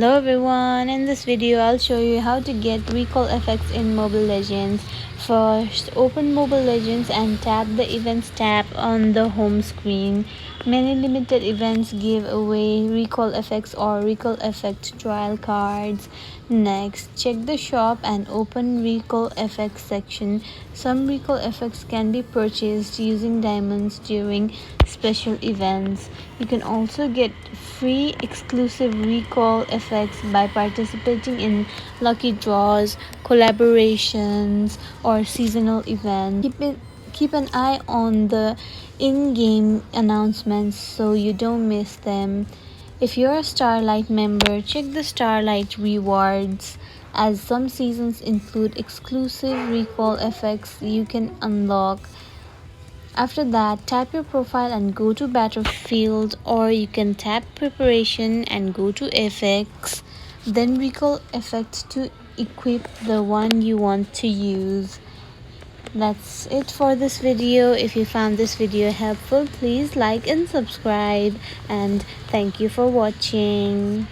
Hello everyone, in this video I'll show you how to get recall effects in Mobile Legends. First, open Mobile Legends and tap the events tab on the home screen. Many limited events give away recall effects or recall effect trial cards. Next, check the shop and open recall effects section. Some recall effects can be purchased using diamonds during special events. You can also get free exclusive recall effects by participating in lucky draws, collaborations, or seasonal events. Keep an eye on the in-game announcements so you don't miss them. If you're a Starlight member, check the Starlight rewards, as some seasons include exclusive recall effects you can unlock. After that, tap your profile and go to Battlefield, or you can tap Preparation and go to Effects, then recall effect to equip the one you want to use. That's it for this video. If you found this video helpful, please like and subscribe, and thank you for watching.